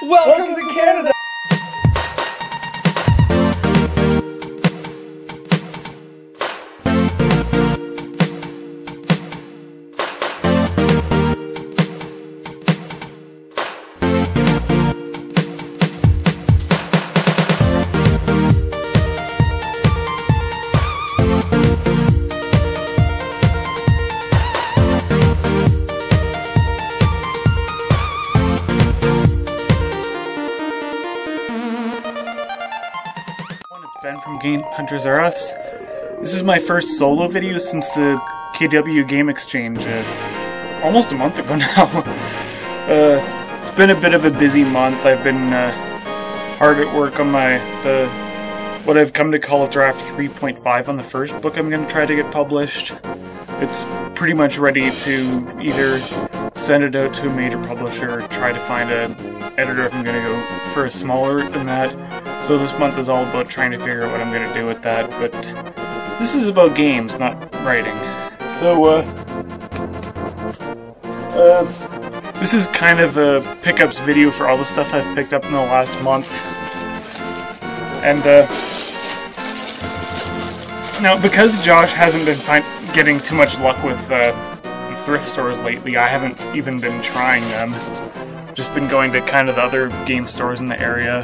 Welcome to Canada! Ben from Game Hunters R Us. This is my first solo video since the KW Game Exchange almost a month ago now. It's been a bit of a busy month. I've been hard at work on what I've come to call draft 3.5 on the first book I'm going to try to get published. It's pretty much ready to either send it out to a major publisher or try to find an editor if I'm going to go for a smaller than that. So this month is all about trying to figure out what I'm going to do with that, but this is about games, not writing. So, this is kind of a pickups video for all the stuff I've picked up in the last month. And, now, because Josh hasn't been getting too much luck with the thrift stores lately, I haven't even been trying them. Just been going to kind of the other game stores in the area.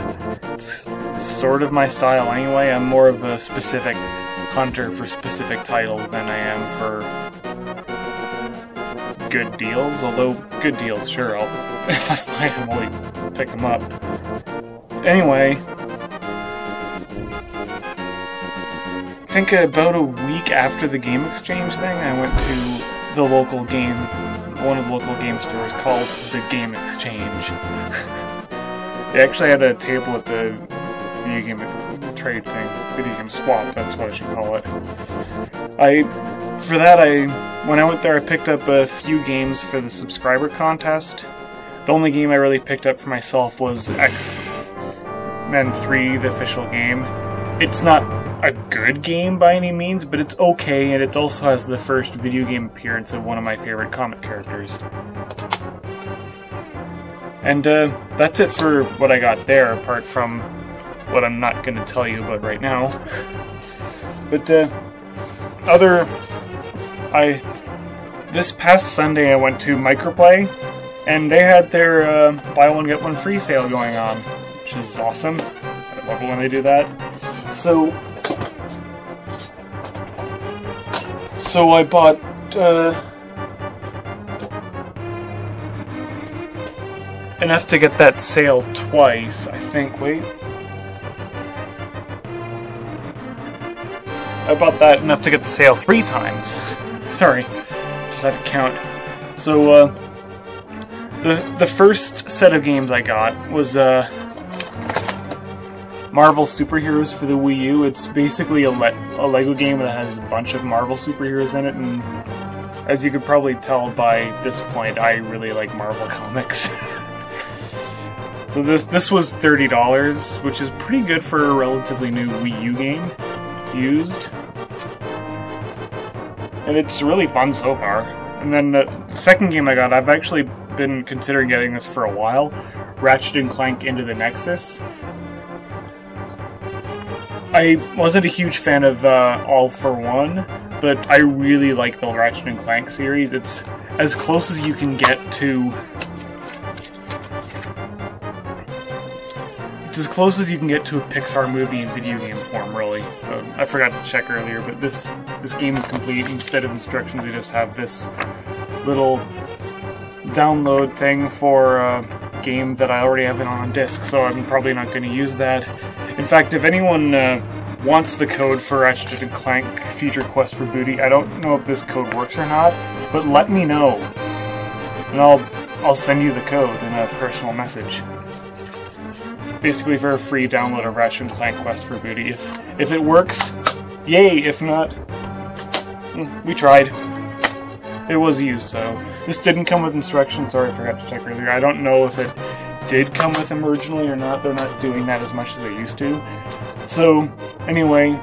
It's sort of my style anyway. I'm more of a specific hunter for specific titles than I am for good deals. Although, good deals, sure, if I find them, I'll pick them up. Anyway, I think about a week after the Game Exchange thing, I went to the local one of the local game stores called the Game Exchange. They actually had a table at the video game trade thing, video game swap, that's what I should call it. When I went there, I picked up a few games for the subscriber contest. The only game I really picked up for myself was X-Men 3, the official game. It's not a good game by any means, but it's okay, and it also has the first video game appearance of one of my favorite comic characters. And that's it for what I got there, apart from what I'm not going to tell you about right now. But this past Sunday I went to Microplay, and they had their buy one get one free sale going on, which is awesome. I love it when they do that. So I bought enough to get that sale twice, I think. Wait. I bought that enough to get the sale 3 times. Sorry, just had to count. So, the first set of games I got was, Marvel Superheroes for the Wii U. It's basically a Lego game that has a bunch of Marvel superheroes in it, and as you could probably tell by this point, I really like Marvel comics. So this was $30, which is pretty good for a relatively new Wii U game, used. And it's really fun so far. And then the second game I got, I've actually been considering getting this for a while, Ratchet & Clank Into the Nexus. I wasn't a huge fan of All for One, but I really like the Ratchet & Clank series. It's as close as you can get to... It's as close as you can get to a Pixar movie in video game form, really. I forgot to check earlier, but this game is complete. Instead of instructions, they just have this little download thing for a game that I already have it on disc, so I'm probably not going to use that. In fact, if anyone wants the code for Ratchet & Clank Future Quest for Booty, I don't know if this code works or not, but let me know, and I'll send you the code in a personal message. Basically for a free download of Ratchet & Clank Quest for Booty. If it works, yay! If not, we tried. It was used, so. This didn't come with instructions, sorry I forgot to check earlier. I don't know if it did come with them originally or not. They're not doing that as much as they used to. So, anyway,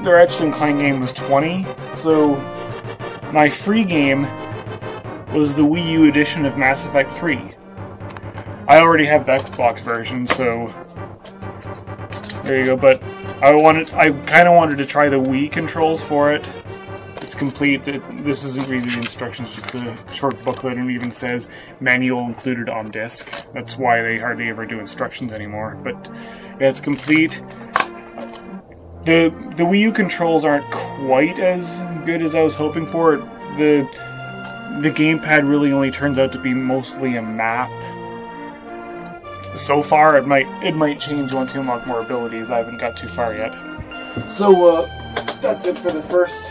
the Ratchet & Clank game was $20, so my free game was the Wii U edition of Mass Effect 3. I already have the Xbox version, so there you go. But I kind of wanted to try the Wii controls for it. It's complete. This isn't really the instructions, just the short booklet, and it even says manual included on disc. That's why they hardly ever do instructions anymore. But yeah, it's complete. The Wii U controls aren't quite as good as I was hoping for. The gamepad really only turns out to be mostly a map. So far, it might change once you unlock more abilities. I haven't got too far yet. So that's it for the first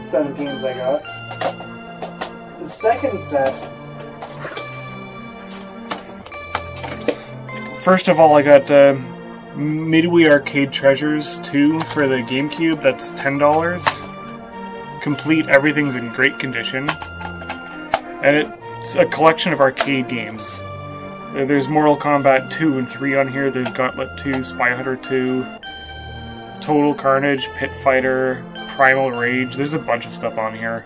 set of games I got. The second set. First of all, I got Midway Arcade Treasures 2 for the GameCube. That's $10. Complete, everything's in great condition. And it's a collection of arcade games. There's Mortal Kombat 2 and 3 on here. There's Gauntlet 2, Spy Hunter 2, Total Carnage, Pit Fighter, Primal Rage. There's a bunch of stuff on here.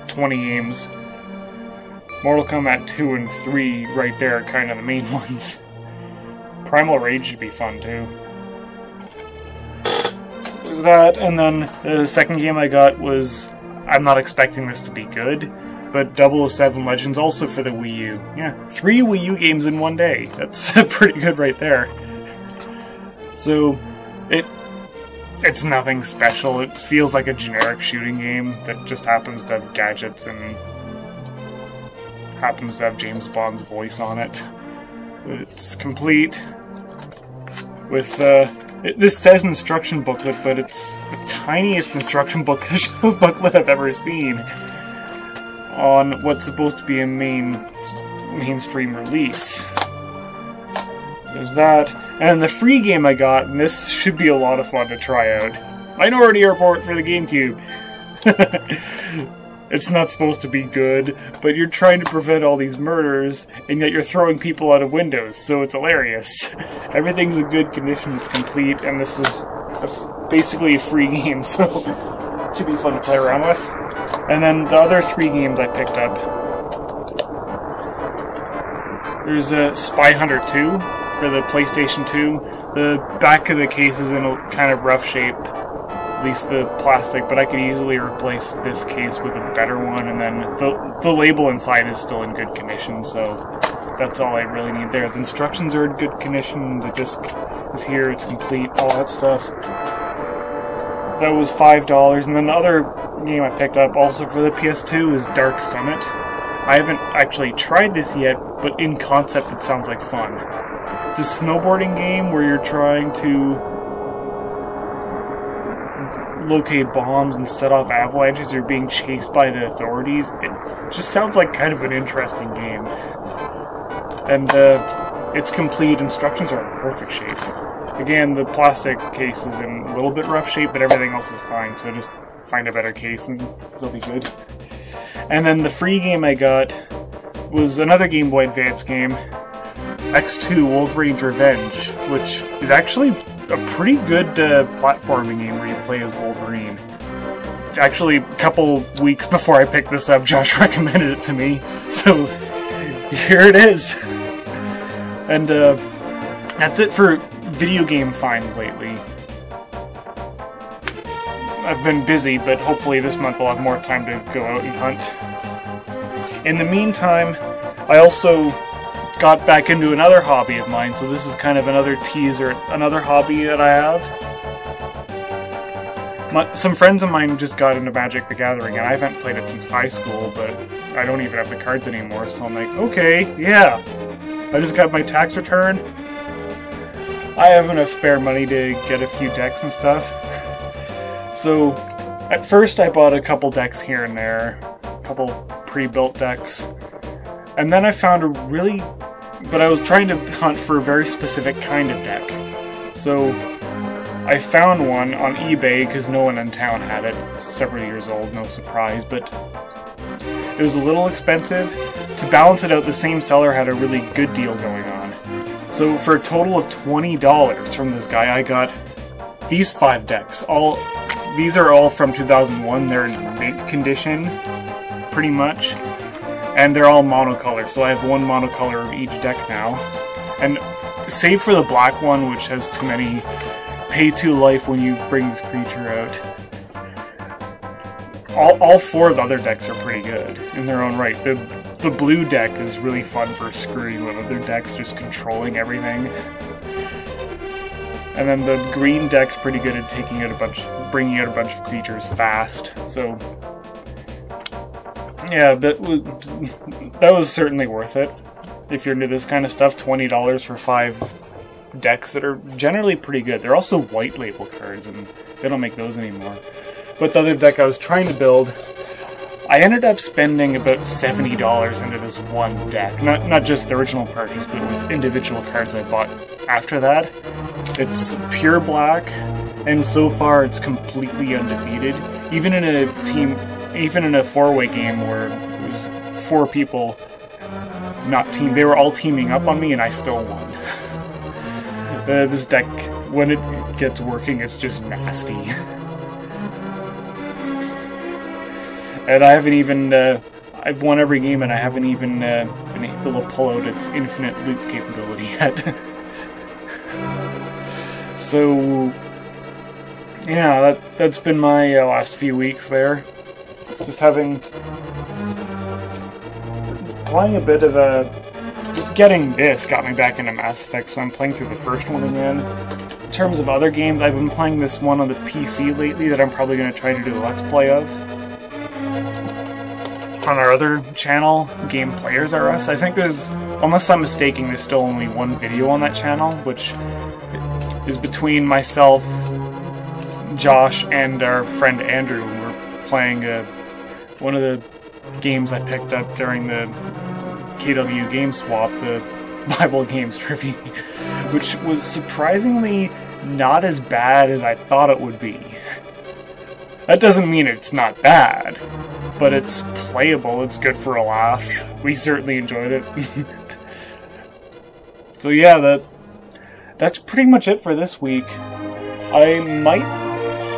20 games. Mortal Kombat 2 and 3 right there are kind of the main ones. Primal Rage should be fun too. There's that, and then the second game I got was, I'm not expecting this to be good, but 007 Legends, also for the Wii U. Yeah, 3 Wii U games in one day. That's pretty good right there. So, it's nothing special. It feels like a generic shooting game that just happens to have gadgets and happens to have James Bond's voice on it. It's complete with, this says instruction booklet, but it's the tiniest instruction booklet I've ever seen on what's supposed to be a mainstream release. There's that. And the free game I got, and this should be a lot of fun to try out, Minority Report for the GameCube. It's not supposed to be good, but you're trying to prevent all these murders, and yet you're throwing people out of windows, so it's hilarious. Everything's in good condition, it's complete, and this is basically a free game, so it should be fun to play around with. And then the other 3 games I picked up. There's Spy Hunter 2 for the PlayStation 2. The back of the case is in a kind of rough shape, at least the plastic, but I could easily replace this case with a better one, and then the label inside is still in good condition, so that's all I really need there. The instructions are in good condition, the disc is here, it's complete, all that stuff. That was $5, and then the other game I picked up, also for the PS2, is Dark Summit. I haven't actually tried this yet, but in concept it sounds like fun. It's a snowboarding game where you're trying to locate bombs and set off avalanches. You're being chased by the authorities. It just sounds like kind of an interesting game. And it's complete. Instructions are in perfect shape. Again, the plastic case is in a little bit rough shape, but everything else is fine, so just find a better case and it'll be good. And then the free game I got was another Game Boy Advance game, X2 Wolverine's Revenge, which is actually a pretty good platforming game where you play as Wolverine. Actually, a couple weeks before I picked this up, Josh recommended it to me, so here it is. And that's it for video game find lately. I've been busy, but hopefully this month I'll have more time to go out and hunt. In the meantime, I also got back into another hobby of mine, so this is kind of another teaser, another hobby that I have. Some friends of mine just got into Magic the Gathering, and I haven't played it since high school, but I don't even have the cards anymore, so I'm like, okay, yeah. I just got my tax return. I have enough spare money to get a few decks and stuff. So, at first I bought a couple decks here and there, a couple pre-built decks, and then I found but I was trying to hunt for a very specific kind of deck. So, I found one on eBay, because no one in town had it. It's several years old, no surprise, but it was a little expensive. To balance it out, the same seller had a really good deal going on. So, for a total of $20 from this guy, I got these 5 decks. These are all from 2001. They're in mint condition, pretty much. and they're all monocolor, so I have one monocolor of each deck now. And save for the black one, which has too many pay to life when you bring this creature out. All four of the other decks are pretty good in their own right. The blue deck is really fun for screwing with other decks, just controlling everything. And then the green deck's pretty good at taking out bringing out a bunch of creatures fast. So yeah, that was certainly worth it. If you're into this kind of stuff, $20 for 5 decks that are generally pretty good. They're also white label cards, and they don't make those anymore. But the other deck I was trying to build, I ended up spending about $70 into this one deck. Not just the original purchase, but with individual cards I bought after that. It's pure black, and so far it's completely undefeated. Even in a 4-way game where it was 4 people, they were all teaming up on me, and I still won. This deck, when it gets working, it's just nasty. And I haven't even, I've won every game, and I haven't even been able to pull out its infinite loot capability yet. So, yeah, that's been my last few weeks there. Just playing a bit of just getting this got me back into Mass Effect, so I'm playing through the first one again. In terms of other games, I've been playing this one on the PC lately that I'm probably going to try to do a Let's Play of. On our other channel, Game Players R Us, I think unless I'm mistaken, there's still only one video on that channel, which is between myself, Josh, and our friend Andrew. We're playing one of the games I picked up during the KW Game Swap, the Bible Games Trivia, which was surprisingly not as bad as I thought it would be. That doesn't mean it's not bad, but it's playable, it's good for a laugh. We certainly enjoyed it. So yeah, that's pretty much it for this week. I might,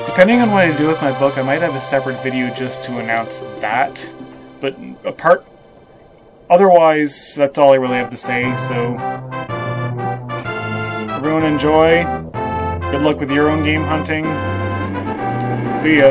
depending on what I do with my book, I might have a separate video just to announce that. But otherwise, that's all I really have to say, so everyone enjoy. Good luck with your own game hunting. See ya.